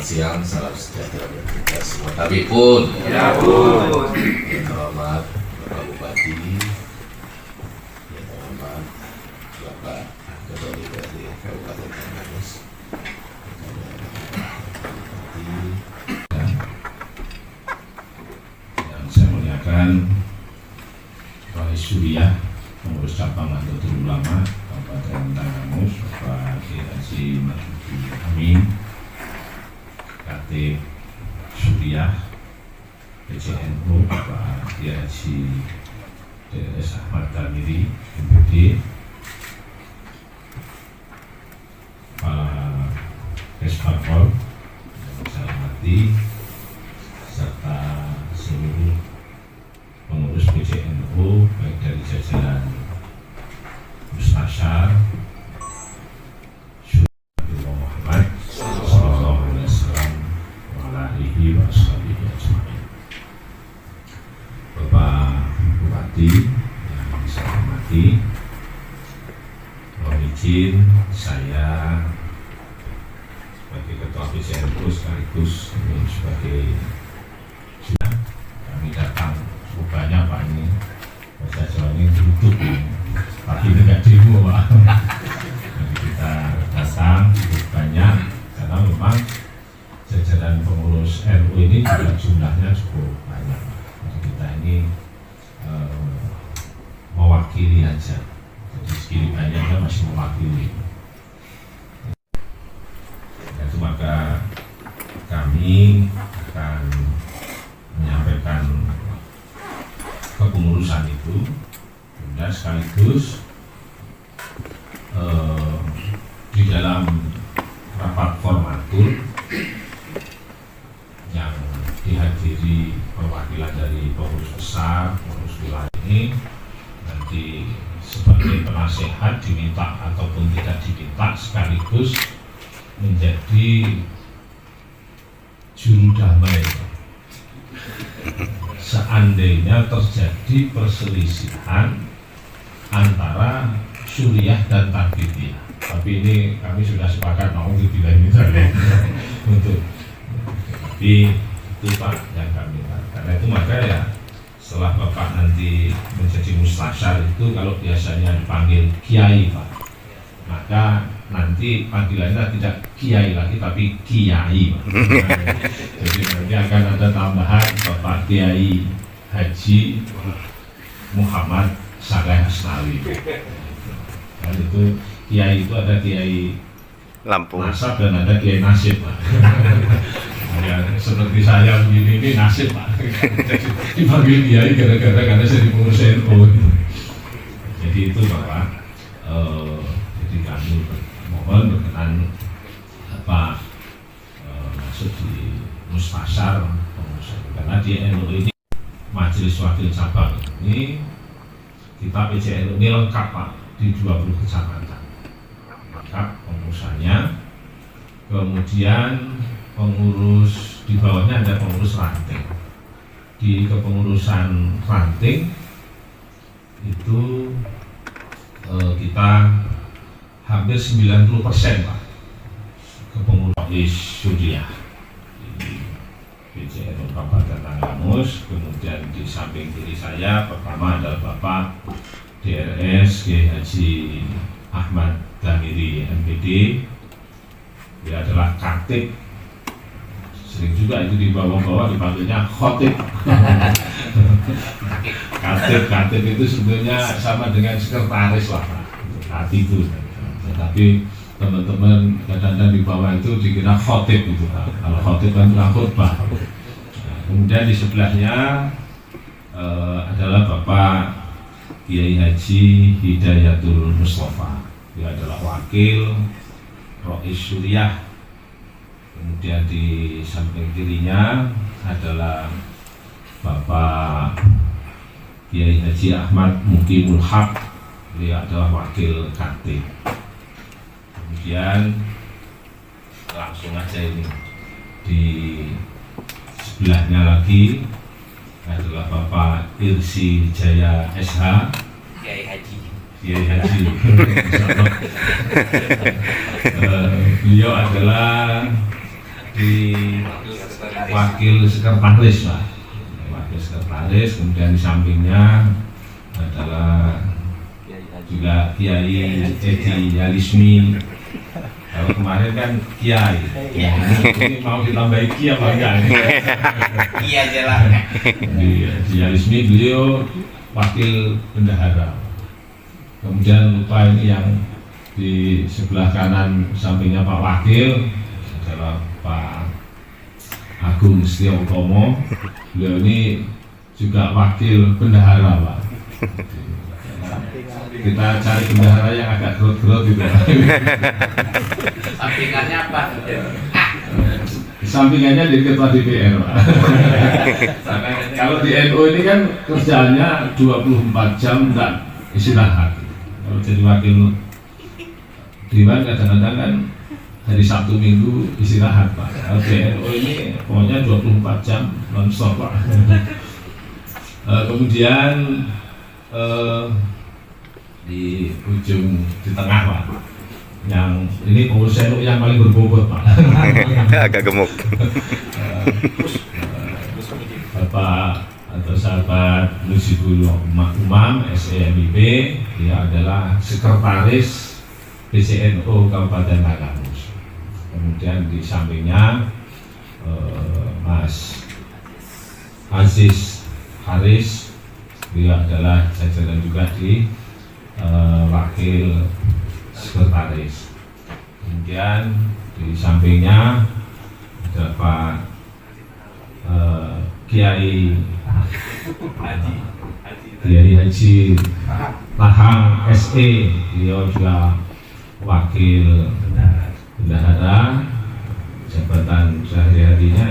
siang, salam sejahtera bagi kita semua. Tapi pun, Ya pun. yang terhormat Bapak Bupati, yang terhormat Bapak Ketua DPRD Kabupaten Banyumas, yang saya muliakan Pak Surya, pengurus cabang Nahdlatul Ulama Kabupaten Banyumas, Bapak Kiai Haji Marzuki Amin, Katib Suriah PCNU Bapak Kiai Haji DS Ahmad Damiri MPD, para Kesparpol yang saya hormati, serta seluruh pengurus PCNU baik dari jajaran Mustasyar Syurah Muhammad Sallallahu Alaihi Wasallam wa alihi wa sahbihi ajma'in. Bapak Bupati yang saya hormati, mohon izin saya sebagai Ketua PCNU sekaligus sebagai kami datang cukup banyak Pak, ini bahasa Jawa ini tutup tapi ini nggak demo Pak. Jadi kita datang cukup banyak karena memang jajaran pengurus RU ini juga jumlahnya cukup banyak. Jadi kita ini mewakili aja, jadi segini banyaknya masih mewakili. Itu maka kami akan menyampaikan kepengurusan itu dan sekaligus di dalam rapat formatur yang dihadiri perwakilan dari pengurus besar, pengurus wilayah ini, nanti sebagai penasehat diminta ataupun tidak diminta sekaligus menjadi juru damai seandainya terjadi perselisihan antara Suriah dan Tarbiyah. Tapi ini kami sudah sepakat mau dibilang ini untuk tapi itu Pak yang kami karena itu maka ya setelah Bapak nanti menjadi mustasyar itu kalau biasanya dipanggil Kiai Pak, maka nanti panggilannya tidak Kiai lagi tapi Kiai Pak. Jadi nanti akan ada tambahan Bapak Kiai Haji Muhammad Saleh Asnawi. Dan itu Kiai itu ada Kiai Lampung Nasab dan ada Kiai Nasib Pak. Ya, seperti saya begini ini nasib Pak. Dipanggil Kiai gara-gara karena saya di pengurus NU. Jadi itu Bapak. Jadi kami mohon berkenan Bapak masuk di Mustasyar pengurusan karena di NU ini Majelis Wakil Cabang ini kita PCNU ini lengkap Pak di 20 kecamatan lengkap pengurusannya. Kemudian pengurus di bawahnya ada pengurus ranting. Di kepengurusan ranting itu kita hampir 90% Pak kepengurusan Suriah di PCNU Kabupaten Banyumas. Kemudian di samping kiri saya pertama adalah Bapak DRS Kiai Haji Ahmad Damiri MPD. Dia adalah katib, sering juga itu di bawah-bawah dipanggilnya khotib. Katib itu sebetulnya sama dengan sekretaris lah Pak, itu. Tetapi teman-teman kadang-kadang di bawah itu dikira khotib itu Pak. Kalau khotib kan tukang khotbah. Kemudian di sebelahnya adalah Bapak Kiai Haji Hidayatul Mustafa. Dia adalah wakil Rois Suriah. Kemudian di samping kirinya adalah Bapak Kiai Haji Ahmad Mukimul Haq. Dia adalah wakil katib. Kemudian langsung aja ini di sebelahnya lagi adalah Bapak Irsi Jaya SH Kiai Haji. Beliau adalah di wakil sekretaris Pak, wakil sekretaris, kemudian di sampingnya adalah juga Kiai Edi Yalismi. Kalau kemarin kan Kiai, ini mau ditambahi Kiai apa enggak? Iya aja lah. Di Yalismi beliau wakil bendahara. Kemudian lupa ini yang di sebelah kanan sampingnya Pak Wakil adalah Pak Agung Setia Utomo. Beliau ini juga wakil bendahara Pak. Kita cari bendahara yang agak gerut-gerut gitu. Sampingannya apa? Sampingannya di ketua DPR Pak. Kalau di NU ini kan kerjaannya 24 jam dan istirahat. Kalau jadi wakil Dewan kadang-kadang kan hari Sabtu Minggu istirahat Pak. Kalau di NU ini pokoknya 24 jam non-stop Pak. Kemudian di ujung di tengah Pak, yang ini pengurus NU yang paling berbobot Pak. Agak gemuk. Bapak atau sahabat Musibul Umam SEMIB, dia adalah sekretaris PCNU Kabupaten Tanggamus. Kemudian di sampingnya Mas Aziz Haris, dia adalah jajaran juga di wakil sekretaris. Kemudian di sampingnya ada Pak Kiai Haji Lahang SE, beliau juga wakil bendahara. Jabatan sehari-harinya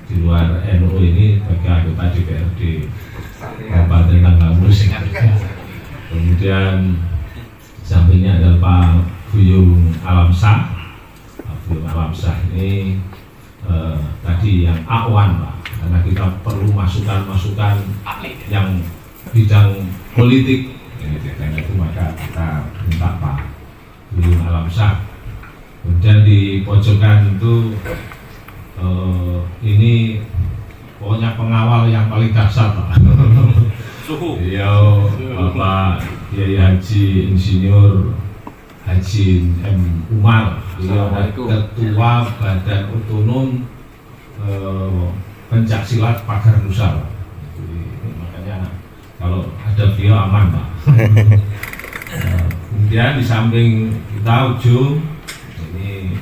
di luar NU ini sebagai anggota DPRD Kabupaten Tanggamus. Kemudian sampingnya adalah Pak Buyung Alamsah. Pak Buyung Alamsah ini tadi yang Awan Pak, karena kita perlu masukan-masukan yang bidang politik ini, karena itu maka kita minta Pak Buyung Alamsah. Kemudian di pojokan itu ini pokoknya pengawal yang paling dahsyat Pak. Beliau Bapak Kiai Haji Insinyur Haji M. Umar, beliau Ketua Badan Otonom Pencak Silat Pagar Nusa. Makanya kalau ada beliau aman Pak. Kemudian di samping kita ujung ini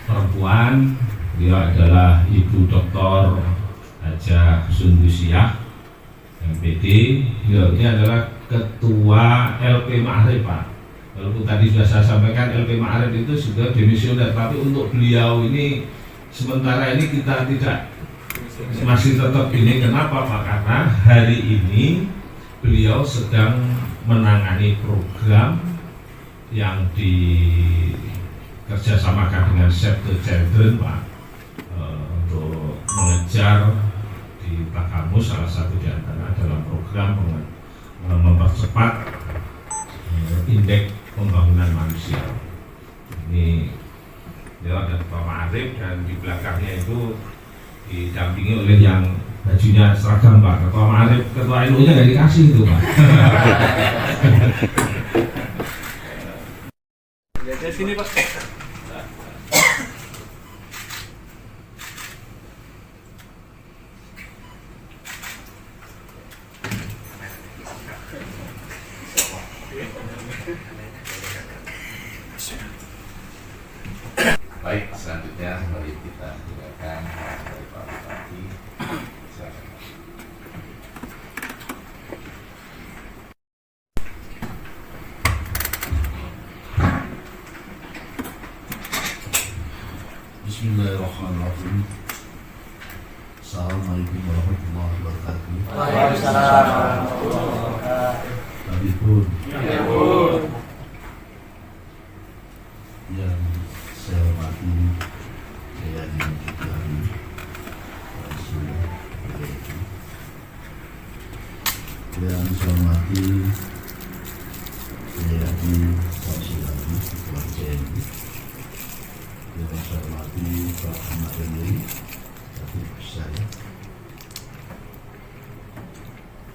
perempuan, dia adalah Ibu Dr. Haja Sundusiah MPD. Ini adalah Ketua LP Ma'arif Pak. Walaupun tadi sudah saya sampaikan LP Ma'arif itu sudah demisioner, tapi untuk beliau ini sementara ini kita tidak masih tetap ini. Kenapa Pak? Karena hari ini beliau sedang menangani program yang dikerjasamakan dengan Save the Children Pak, untuk mengejar di Tanggamus, salah satu di antara dalam program mempercepat indeks pembangunan manusia. Ini dia ada Pak Ma'arif, dan di belakangnya itu didampingi oleh yang bajunya seragam Pak. Ketua Ma'arif, ketua NU-nya nggak dikasih itu Pak. Dari sini Pak. Baik, selanjutnya mari kita dengarkan dari Pak Bupati. Silakan. Bismillahirrahmanirrahim. Assalamualaikum warahmatullahi wabarakatuh. Waalaikumsalam warahmatullahi wabarakatuh. Kami pun Amin. yang saya hormati, saya menunjukkan Rasul yang saya hormati, saya di Rasul Ketua TNI yang saya hormati Pak Ahmad Yani, Khatib saya,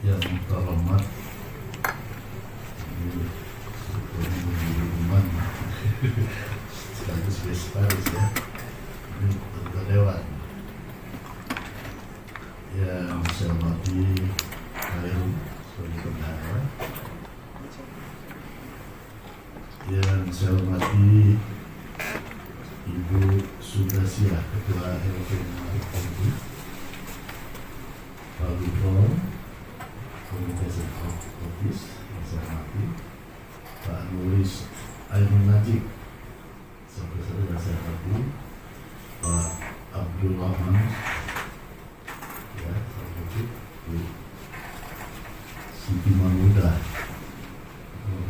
yang terhormat Iman sekaligus Vesparis ya, ini Ketua Dewan, yang saya hormati Khairul sebagai bendahara, yang saya hormati Ibu Sudasira, Ketua LPMI, Pak Bifon, Komite Office, yang saya hormati Pak Nuris Ainun Najib, Sekretariat yang saya hormati Pak Abdul Rahman, ya, saya hormati Bu Siti Mamuda.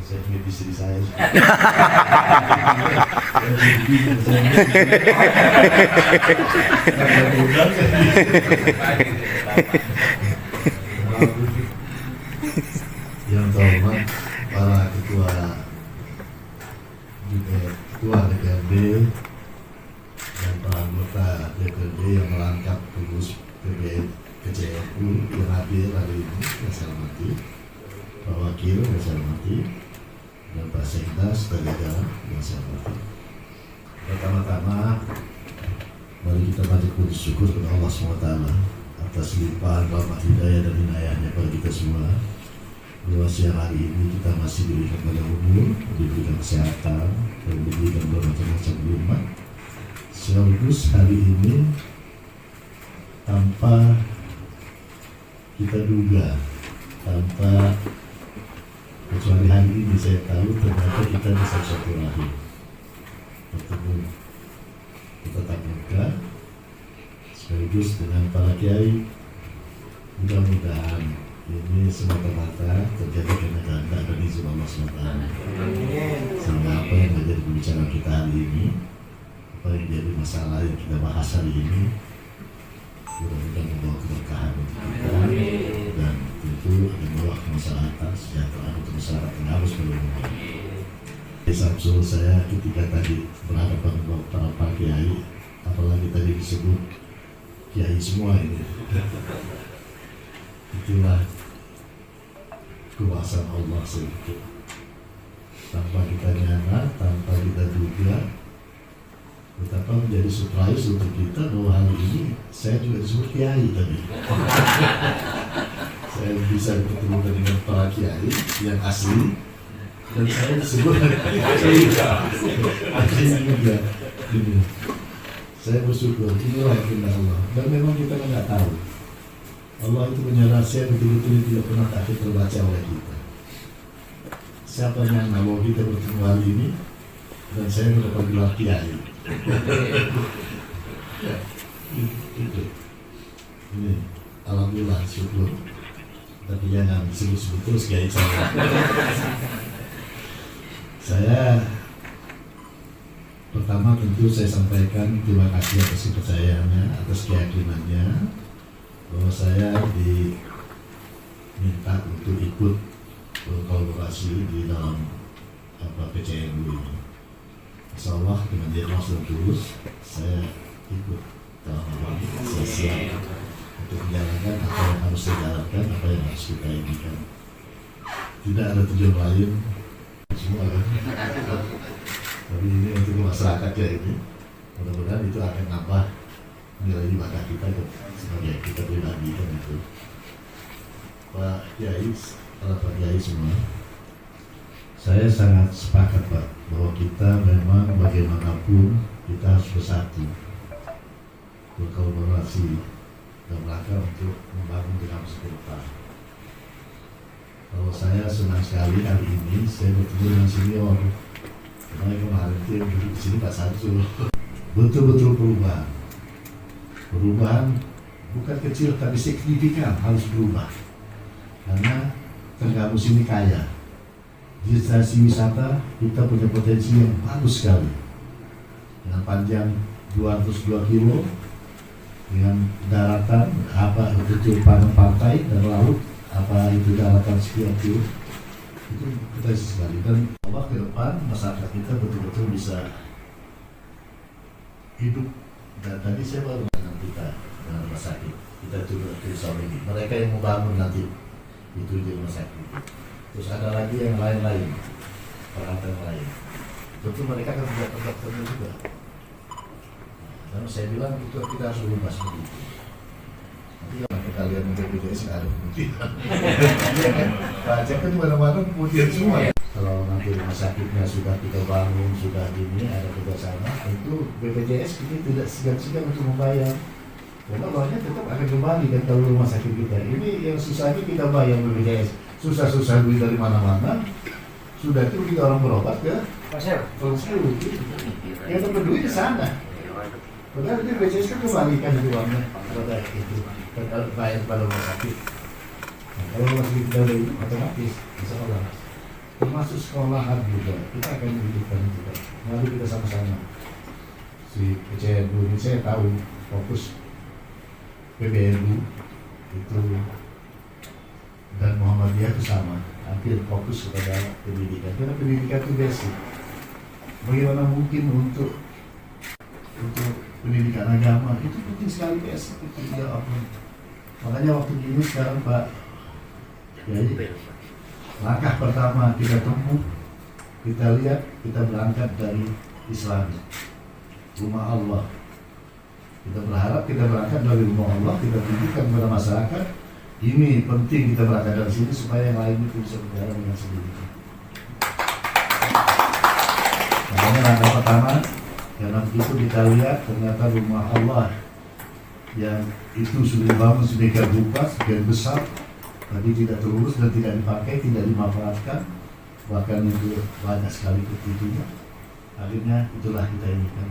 Saya ingat istri saya. Yang terhormat para ketua DPRD dan para anggota DPRD yang melengkap pengurus PGNU yang hadir hari ini, yang saya hormati Pak Wakil, yang saya hormati, dan Pak Sekda sebagai jalan yang saya hormati. Pertama-tama, mari kita banyak bersyukur kepada Allah SWT atas limpahan rahmat hidayah dan inayahnya pada kita semua. Bahwa siang hari ini kita masih diberikan pada umur, diberikan kesehatan, dan diberikan bermacam-macam nikmat. Sekaligus hari ini tanpa kita duga, tanpa kecuali hari ini saya tahu ternyata kita bisa silaturahim, bertemu bertatap muka, sekaligus dengan para kiai. Mudah-mudahan ini semata-mata terjadi karena kehendak dan izin Allah SWT. Sehingga apa yang menjadi pembicaraan kita hari ini, apa yang menjadi masalah yang kita bahas hari ini, mudah-mudahan membawa keberkahan untuk kita, dan tentu membawa kemaslahatan sejahtera untuk masyarakat yang harus berlindung. Samsul saya ketika tadi berhadapan dengan para kiai, apalagi tadi disebut kiai semua ini, itulah kuasa Allah sedikit. Tanpa kita nyana, tanpa kita duga, betapa menjadi surprise untuk kita bahwa hari ini saya juga disebut kiai tadi. Saya bisa bertemu dengan para kiai yang asli, dan saya disebut asli juga. Ini. Saya bersyukur, inilah kehendak Allah. Dan memang kita nggak tahu. Allah itu punya rahasia betul-betul tidak pernah takut terbaca oleh kita. Siapa yang mau kita bertemu hari ini, dan saya mendapat gelar kiai. Ya, itu. Ini, alhamdulillah, syukur. Tapi jangan sebut-sebut terus kiai saya. Saya pertama tentu saya sampaikan terima kasih atas kepercayaannya, atas keyakinannya, bahwa saya diminta untuk ikut berkolaborasi di dalam PCNU ini. Insya Allah dengan ikhlas dan tulus saya ikut dalam saya siap untuk menjalankan apa yang harus saya jalankan, apa yang harus kita inginkan. Tidak ada tujuan lain semua kan. Tapi ini untuk masyarakat ya ini. Mudah-mudahan itu akan nambah nilai ibadah kita sebagai kita pribadi kan itu. Pak Kiai, Pak Kiai semua, saya sangat sepakat Pak bahwa kita memang bagaimanapun kita harus bersatu, berkolaborasi dalam rangka untuk membangun dinamika ke depan. Kalau saya senang sekali hari ini saya bertemu dengan senior. Karena kemarin itu yang duduk di sini Pak Samsul, betul-betul perubahan. Perubahan bukan kecil tapi signifikan, harus berubah. Karena Tenggamus ini kaya. Destinasi wisata kita punya potensi yang bagus sekali. Dengan panjang 202 kilo, dengan daratan apa itu pantai dan laut, apa itu daratan sekian kilo, itu potensi sekali. Dan Allah ke depan masyarakat kita betul-betul bisa hidup. Dan tadi saya baru dengan kita dengan rumah sakit, kita juga tulis ini. Mereka yang membangun nanti itu di rumah sakit. Terus ada lagi yang lain-lain, peralatan lain. Tentu mereka kan tidak dokternya juga. Dan saya bilang itu kita harus lupas begitu. Nanti kalau kalian BPJS nggak ada pemutihan. Iya kan? Pajak kan mana-mana pemutihan semua. Kalau nanti rumah sakitnya sudah kita bangun, sudah ini ada kerjasama, tentu BPJS ini tidak segan-segan untuk membayar. Karena uangnya tetap akan kembali kan kalau rumah sakit kita. Ini yang susahnya kita bayar BPJS. Susah-susah duit dari mana-mana. Sudah itu kita orang berobat ke konsil. Yang dapat duit di sana. Padahal ini BPJS kan kembalikan itu uangnya kepada itu. Kalau bayar pada rumah sakit. Nah, kalau rumah sakit kita itu otomatis bisa olah. Termasuk sekolahan juga, kita akan menghidupkan juga. Mari kita sama-sama. Si PCNU ini saya tahu fokus PBNU itu dan Muhammadiyah itu sama, hampir fokus kepada pendidikan. Karena pendidikan itu basic. Bagaimana mungkin untuk pendidikan agama itu penting sekali basic itu tidak apa. Makanya waktu ini sekarang Pak Kiai, langkah pertama kita tempuh, kita lihat, kita berangkat dari Islam, rumah Allah. Kita berharap kita berangkat dari rumah Allah, kita tunjukkan kepada masyarakat, ini penting kita berangkat dari sini supaya yang lain itu bisa berjalan dengan sendiri. Makanya langkah pertama, karena begitu kita lihat ternyata rumah Allah yang itu sudah dibangun sedemikian rupa, sekian besar, tadi tidak terurus dan tidak dipakai, tidak dimanfaatkan, bahkan itu banyak sekali ketidunya. Akhirnya itulah kita ini kan.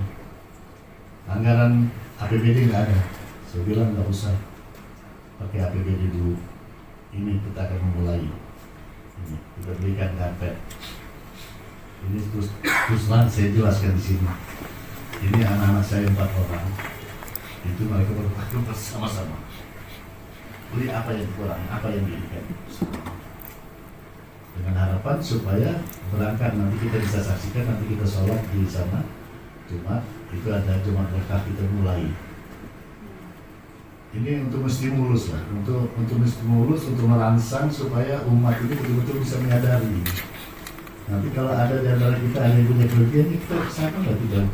Anggaran APBD nggak ada. Saya bilang nggak usah pakai APBD dulu. Ini kita akan memulai. Ini kita berikan karpet. Ini terus terang saya jelaskan di sini. Ini anak-anak saya 4 orang. Itu mereka berpakai bersama-sama. Beli apa yang kurang, apa yang diinginkan. Dengan harapan supaya berangkat nanti kita bisa saksikan, nanti kita sholat di sana Jumat, itu ada Jumat berkah kita mulai. Ini untuk menstimulus lah, untuk menstimulus, untuk merangsang supaya umat ini betul-betul bisa menyadari. Nanti kalau ada di antara kita ada yang punya kelebihan, kita kesana nggak tidak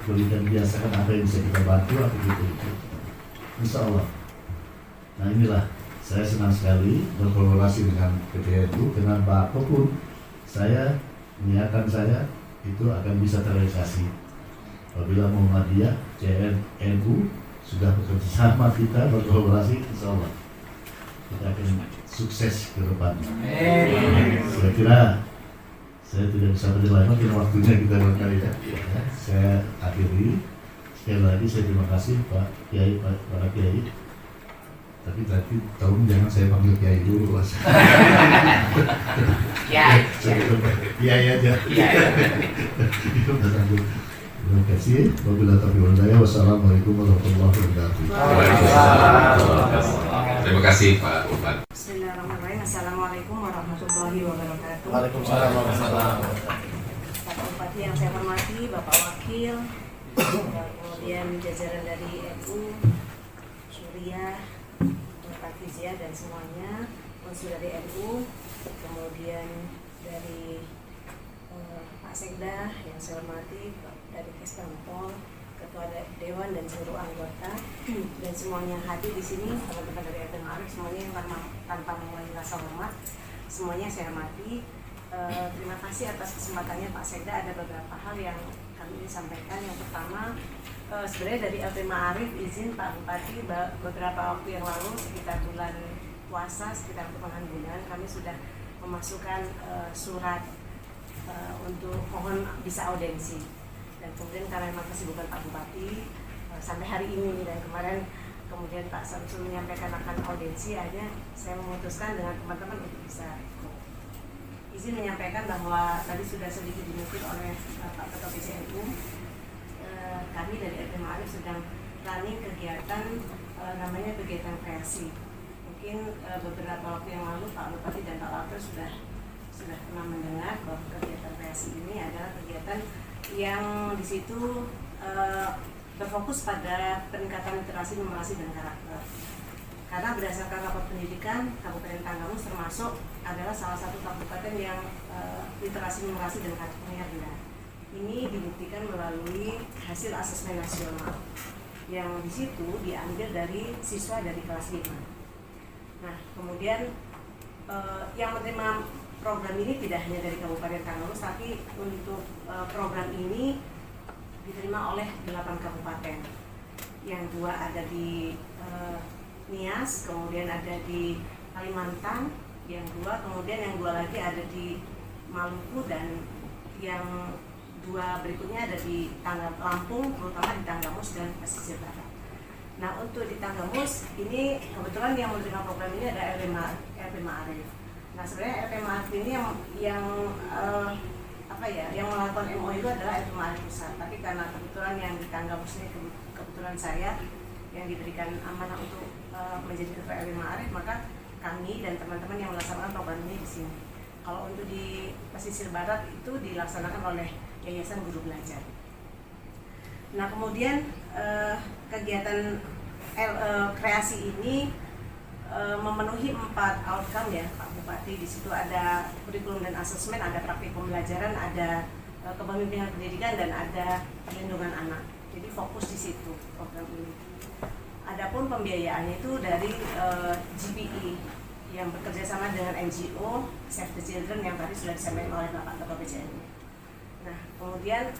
berikan biasakan apa yang bisa kita bantu atau gitu. Insya Allah. Nah inilah, saya senang sekali berkolaborasi dengan PPNU, dengan apapun saya, niatan saya itu akan bisa terrealisasi. Apabila Muhammadiyah, CNU sudah bekerja sama kita berkolaborasi, insya Allah kita akan sukses ke depannya. Saya kira saya tidak bisa berjalan lagi, waktunya kita berkali ya. Saya akhiri. Sekali lagi saya terima kasih Pak Kiai, para Kiai. Tapi tolong jangan saya panggil Kiai dulu, Mas. Kiai aja. Terima kasih. Wabillahi taufiq wal hidayah. Wassalamualaikum warahmatullahi wabarakatuh. Terima kasih Pak Bupati. Bismillahirrahmanirrahim. Assalamualaikum warahmatullahi wabarakatuh. Waalaikumsalam warahmatullahi wabarakatuh. Pak Bupati yang saya hormati, Bapak Wakil, kemudian jajaran dari NU, Suriah, Bapak Fizia dan semuanya, unsur dari NU, kemudian dari Pak Sekda yang saya hormati, dari Kesbangpol, Ketua Dewan dan seluruh anggota dan semuanya hadir di sini, teman-teman dari RT Ma'arif, semuanya yang tanpa mengulangi rasa hormat, semuanya saya hormati. Terima kasih atas kesempatannya Pak Sekda. Ada beberapa hal yang kami ingin sampaikan. Yang pertama, sebenarnya dari RT Ma'arif izin Pak Bupati beberapa waktu yang lalu sekitar bulan puasa, sekitar pertengahan bulan, kami sudah memasukkan surat untuk mohon bisa audensi. Dan kemudian karena memang kesibukan Pak Bupati sampai hari ini dan kemarin kemudian Pak Samsul menyampaikan akan audensi, akhirnya saya memutuskan dengan teman-teman untuk bisa izin menyampaikan bahwa tadi sudah sedikit dinukil oleh Pak Ketua PCNU, kami dari RT Ma'arif sedang planning kegiatan namanya kegiatan kreasi. Mungkin beberapa waktu yang lalu Pak Bupati dan Pak Wakil sudah pernah mendengar bahwa kegiatan kreasi ini adalah kegiatan yang di situ berfokus pada peningkatan literasi, numerasi, dan karakter. Karena berdasarkan rapor pendidikan, Kabupaten Tanggamus termasuk adalah salah satu kabupaten yang literasi, numerasi, dan karakternya rendah. Ini dibuktikan melalui hasil asesmen nasional yang di situ diambil dari siswa dari kelas 5. Nah, kemudian yang menerima program ini tidak hanya dari Kabupaten Tanggamus, tapi untuk program ini diterima oleh 8 kabupaten. Yang 2 ada di Nias, kemudian ada di Kalimantan, yang 2, kemudian yang 2 lagi ada di Maluku, dan yang 2 berikutnya ada di Lampung, terutama di Tanggamus dan Pesisir Barat. Nah, untuk di Tanggamus ini kebetulan yang menerima program ini ada RP Ma'arif. Nah, sebenarnya RP Ma'arif ini yang melakukan MO itu adalah RP Ma'arif Pusat. Tapi karena kebetulan yang di Tanggamus ini kebetulan saya yang diberikan amanah untuk menjadi ketua RP Ma'arif, maka kami dan teman-teman yang melaksanakan program ini di sini. Kalau untuk di Pesisir Barat itu dilaksanakan oleh Yayasan Guru Belajar. Nah, kemudian kegiatan kreasi ini memenuhi 4 outcome ya Pak Bupati. Di situ ada kurikulum dan asesmen, ada praktik pembelajaran, ada kepemimpinan pendidikan, dan ada perlindungan anak. Jadi fokus di situ program ini. Adapun pembiayaannya itu dari GPI yang bekerja sama dengan NGO Save the Children yang tadi sudah disampaikan oleh Bapak Ketua PCNU. Nah, kemudian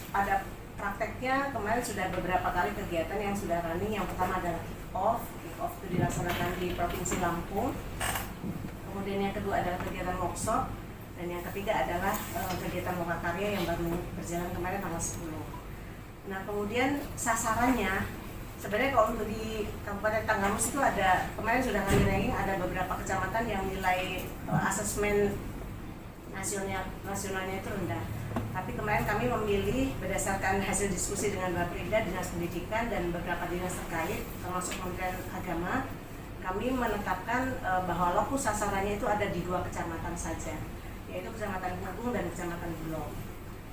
pada prakteknya kemarin sudah beberapa kali kegiatan yang sudah running. Yang pertama adalah kick-off itu dilaksanakan di Provinsi Lampung. Kemudian yang kedua adalah kegiatan workshop, dan yang ketiga adalah kegiatan loka karya yang baru berjalan kemarin tanggal 10. Nah, kemudian sasarannya sebenarnya kalau untuk di Kabupaten Tanggamus itu ada, kemarin sudah kami ranking, ada beberapa kecamatan yang nilai asesmen nasionalnya itu rendah. Tapi kemarin kami memilih berdasarkan hasil diskusi dengan Bapeda, Dinas Pendidikan, dan beberapa dinas terkait, termasuk Kementerian Agama, kami menetapkan bahwa lokus sasarannya itu ada di 2 kecamatan saja, yaitu Kecamatan Agung dan Kecamatan Bulog.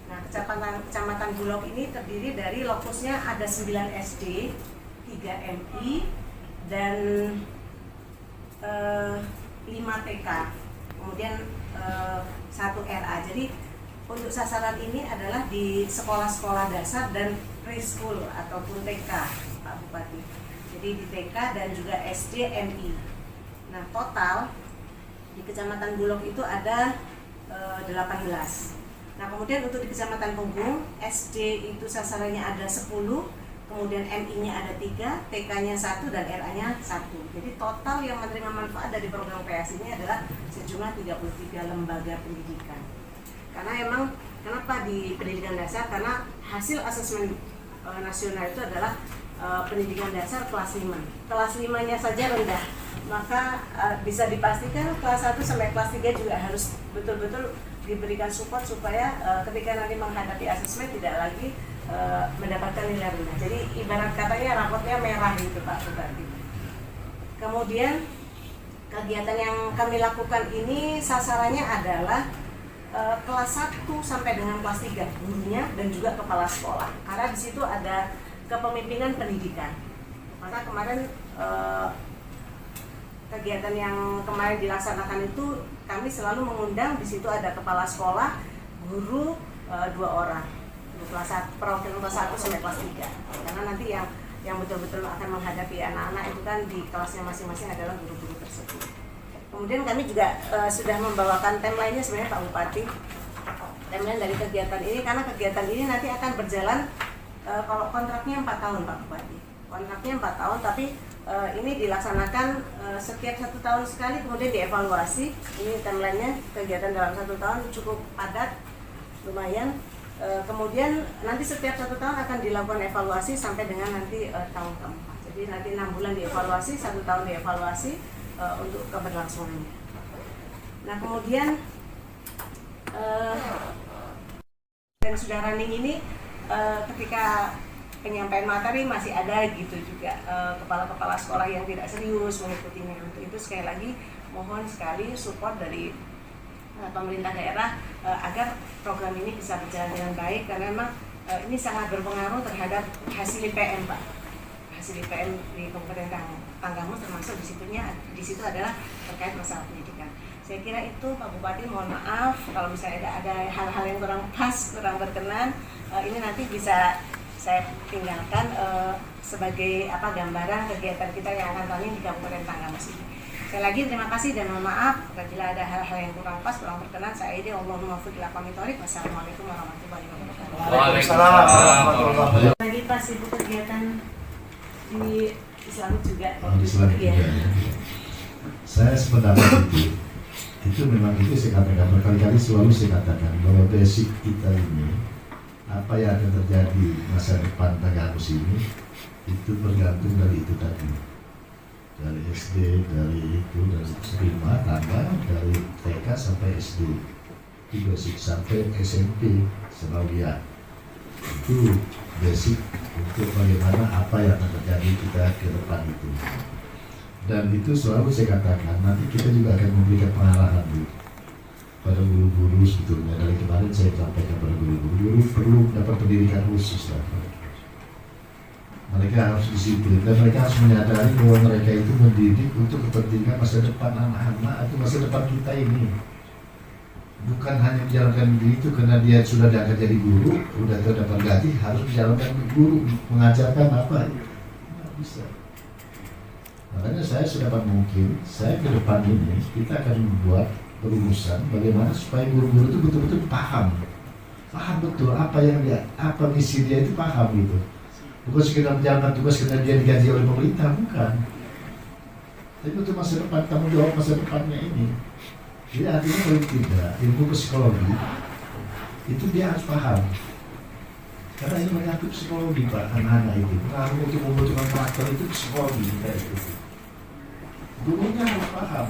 Nah, Kecamatan Bulog ini terdiri dari lokusnya ada 9 SD, 3 MI, dan 5 TK, kemudian 1 RA. Jadi untuk sasaran ini adalah di sekolah-sekolah dasar dan preschool ataupun TK, Pak Bupati. Jadi di TK dan juga SD, MI. Nah, total di Kecamatan Bulog itu ada 18. Nah, kemudian untuk di Kecamatan Punggung, SD itu sasarannya ada 10, kemudian MI-nya ada 3, TK-nya 1, dan RA-nya 1. Jadi total yang menerima manfaat dari program kreasi ini adalah sejumlah 33 lembaga pendidikan. Karena emang kenapa di pendidikan dasar? Karena hasil asesmen nasional itu adalah pendidikan dasar kelas 5. Kelas 5-nya saja rendah, maka bisa dipastikan kelas 1 sampai kelas 3 juga harus betul-betul diberikan support supaya ketika nanti menghadapi asesmen tidak lagi mendapatkan nilai rendah. Jadi ibarat katanya rapotnya merah gitu Pak Bupati. Kemudian kegiatan yang kami lakukan ini sasarannya adalah kelas 1 sampai dengan kelas 3, gurunya dan juga kepala sekolah. Karena di situ ada kepemimpinan pendidikan. Maka kemarin kegiatan yang kemarin dilaksanakan itu kami selalu mengundang, di situ ada kepala sekolah, guru 2 orang. Kelas 1, perwakilan kelas 1 sampai kelas 3. Karena nanti yang betul-betul akan menghadapi anak-anak itu kan di kelasnya masing-masing adalah guru-guru tersebut. Kemudian kami juga sudah membawakan timeline-nya sebenarnya Pak Bupati. Timeline dari kegiatan ini, karena kegiatan ini nanti akan berjalan kalau kontraknya 4 tahun Pak Bupati. Kontraknya 4 tahun, tapi ini dilaksanakan setiap 1 tahun sekali, kemudian dievaluasi. Ini timeline-nya, kegiatan dalam 1 tahun cukup padat, lumayan. Kemudian nanti setiap 1 tahun akan dilakukan evaluasi sampai dengan nanti tahun keempat. Jadi nanti 6 bulan dievaluasi, 1 tahun dievaluasi untuk keberlangsungannya. Nah, kemudian dan sudah running ini ketika penyampaian materi masih ada gitu juga kepala-kepala sekolah yang tidak serius mengikutinya. Untuk itu sekali lagi mohon sekali support dari pemerintah daerah agar program ini bisa berjalan dengan baik, karena memang ini sangat berpengaruh terhadap hasil IPM, Pak. Hasil IPM di Kabupaten Tanggamus termasuk di situ adalah terkait masalah pendidikan. Saya kira itu Pak Bupati, mohon maaf kalau misalnya ada hal-hal yang kurang pas, kurang berkenan, ini nanti bisa saya tinggalkan sebagai gambaran kegiatan kita yang akan kami di Kabupaten Tanggamus ini. Sekali lagi terima kasih dan mohon maaf apabila ada hal-hal yang kurang pas, kurang berkenan. Saya Aide, Allahumma waffiq ila aqwamit thoriq. Wassalamualaikum warahmatullahi wabarakatuh. Waalaikumsalam warahmatullahi wabarakatuh. Lagi pas ibu kegiatan di Islam juga. Di Islam juga. Saya sependapat itu memang itu saya katakan berkali-kali, selalu saya katakan bahwa basic kita ini, apa yang akan terjadi masa depan Tanggamus ini itu bergantung dari itu tadi, dari SD, dari itu, dari prima, tangga, dari TK sampai SD, itu basic sampai SMP, sebagian itu basic untuk bagaimana apa yang akan terjadi kita ke depan itu. Dan itu selalu saya katakan, nanti kita juga akan memberikan pengarahan pada guru-guru sebetulnya. Dari kemarin saya sampaikan pada guru-guru perlu dapat pendidikan khusus lah. Mereka harus disiplin dan mereka harus menyadari bahwa mereka itu mendidik untuk kepentingan masa depan anak-anak atau masa depan kita ini. Bukan hanya menjalankan itu karena dia sudah diangkat jadi guru, sudah dapat gaji, harus menjalankan guru, mengajarkan apa? Tidak bisa. Makanya saya sedapat mungkin, saya ke depan ini kita akan membuat perumusan bagaimana supaya guru-guru itu betul-betul paham betul apa yang apa misi dia itu paham gitu. Bukan sekedar menjalankan tugas karena dia digaji oleh pemerintah, bukan. Tapi untuk masa depan, tanggung jawab masa depannya ini. Jadi artinya paling tidak ilmu psikologi itu dia harus paham. Karena ini menyangkut psikologi Pak, anak-anak itu. Pengaruh untuk membentukkan karakter itu psikologi kayak gitu. Gurunya harus paham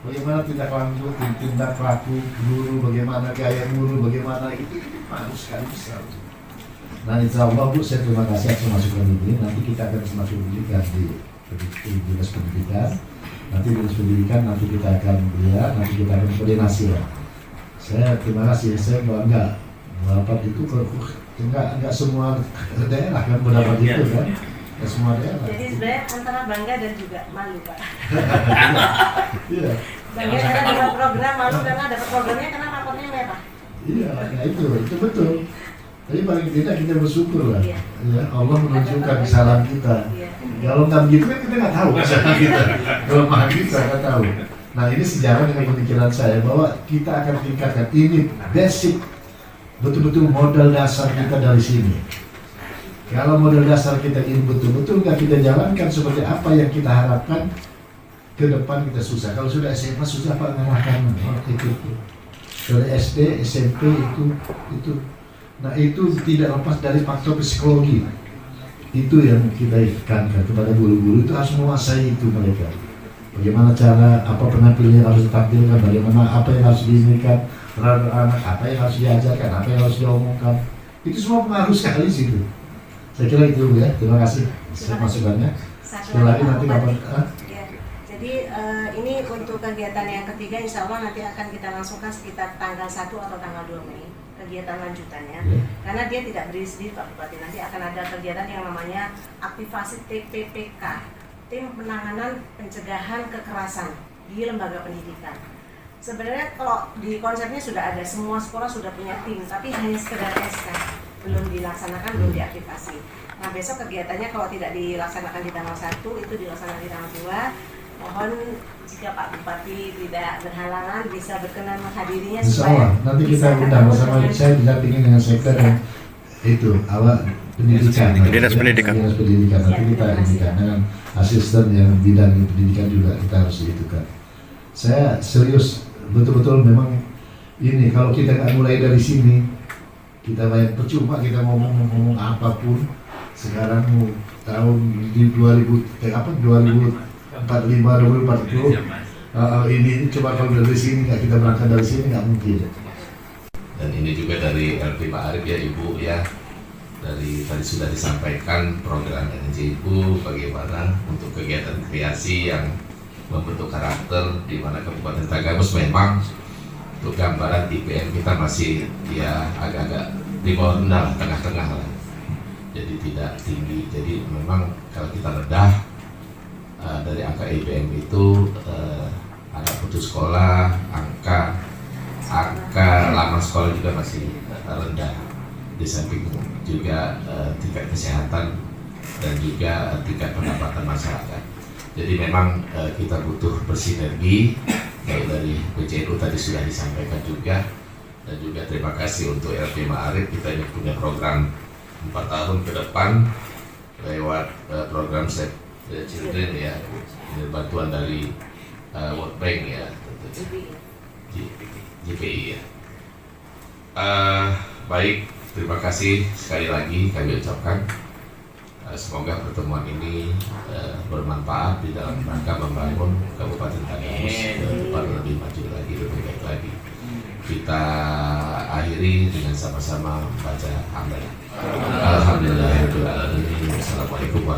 bagaimana tindak lanjut, tindak laku guru, bagaimana gaya guru, bagaimana itu harus sekali besar. Nah insya Allah Bu, saya terima kasih atas masukan ini. Nanti kita akan semakin pendidikan di dinas pendidikan. Nanti dinas pendidikan nanti kita akan lihat, nanti kita akan koordinasi lah. Saya terima kasih, saya bangga mendapat itu. Enggak semua daerah kan mendapat itu kan. Ke semua daerah. Jadi sebenarnya antara bangga dan juga malu Pak. Iya. Bangga karena dapat program, malu karena dapat programnya karena rapornya merah. Iya, nah itu betul. Tapi paling tidak kita bersyukur lah. Iya. Ya, Allah menunjukkan kesalahan kita. Iya. Kalau nggak begitu kan kita nggak tahu kesalahan kita. Kelemahan kita nggak tahu. Nah ini sejalan dengan pemikiran saya bahwa kita akan tingkatkan ini basic, betul-betul modal dasar kita dari sini. Kalau modal dasar kita ini betul-betul nggak kita jalankan seperti apa yang kita harapkan, ke depan kita susah. Kalau sudah SMA susah Pak mengalahkan itu. Dari SD, SMP itu. Nah itu tidak lepas dari faktor psikologi. Itu yang kita ikankan kepada guru-guru, itu harus menguasai itu mereka. Bagaimana cara, apa penampilan yang harus ditampilkan, bagaimana apa yang harus diinginkan terhadap anak, apa yang harus diajarkan, apa yang harus diomongkan. Itu semua pengaruh sekali situ. Saya kira itu ya, terima kasih masukannya. Sekali lagi nanti kapan? Ya. Jadi ini untuk kegiatan yang ketiga insya Allah nanti akan kita langsungkan sekitar tanggal 1 atau tanggal 2 Mei kegiatan lanjutannya. Karena dia tidak berdiri Pak Bupati, nanti akan ada kegiatan yang namanya aktivasi TPPK, Tim Penanganan Pencegahan Kekerasan di Lembaga Pendidikan. Sebenarnya kalau di konsepnya sudah ada, semua sekolah sudah punya tim, tapi hanya sekedar SK, belum dilaksanakan, belum diaktifasi. Nah besok kegiatannya kalau tidak dilaksanakan di tanggal 1, itu dilaksanakan di tanggal 2. Mohon jika Pak Bupati tidak berhalangan bisa berkenan menghadirinya. Insya Allah, nanti kita undang bersama saya didampingi dengan sektor yang itu awal pendidikan. Dinas pendidikan. Dinas pendidikan. Nanti kita indikan dengan asisten yang bidang pendidikan juga kita harus diitukan. Saya serius, betul-betul memang ini kalau kita nggak mulai dari sini, kita banyak percuma kita ngomong apapun. Sekarang tahun di 2045, 2040 ini coba kalau dari sini nggak kita berangkat dari sini nggak mungkin. Dan ini juga dari LP Pak Arif ya Ibu ya, dari tadi sudah disampaikan program NJ Ibu bagaimana untuk kegiatan kreasi yang membentuk karakter di mana Kabupaten Tanggamus memang untuk gambaran IPM kita masih ya agak-agak di bawah rendah, tengah-tengah lah. Jadi tidak tinggi. Jadi memang kalau kita rendah dari angka IPM itu anak putus sekolah, angka lama sekolah juga masih rendah. Di samping juga tingkat kesehatan dan juga tingkat pendapatan masyarakat. Jadi memang kita butuh bersinergi, kayak dari PCNU tadi sudah disampaikan juga, dan juga terima kasih untuk LP Ma'arif. Kita ini punya program 4 tahun ke depan lewat program Save the Children ya, ini bantuan dari World Bank ya, JPI ya. Baik, terima kasih sekali lagi kami ucapkan. Semoga pertemuan ini bermanfaat di dalam rangka membangun Kabupaten Tanggamus ke depan lebih maju lagi, lebih baik lagi. Kita akhiri dengan sama-sama membaca hamdalah. Alhamdulillahirobbilalamin. Wassalamualaikum warahmatullahi wabarakatuh.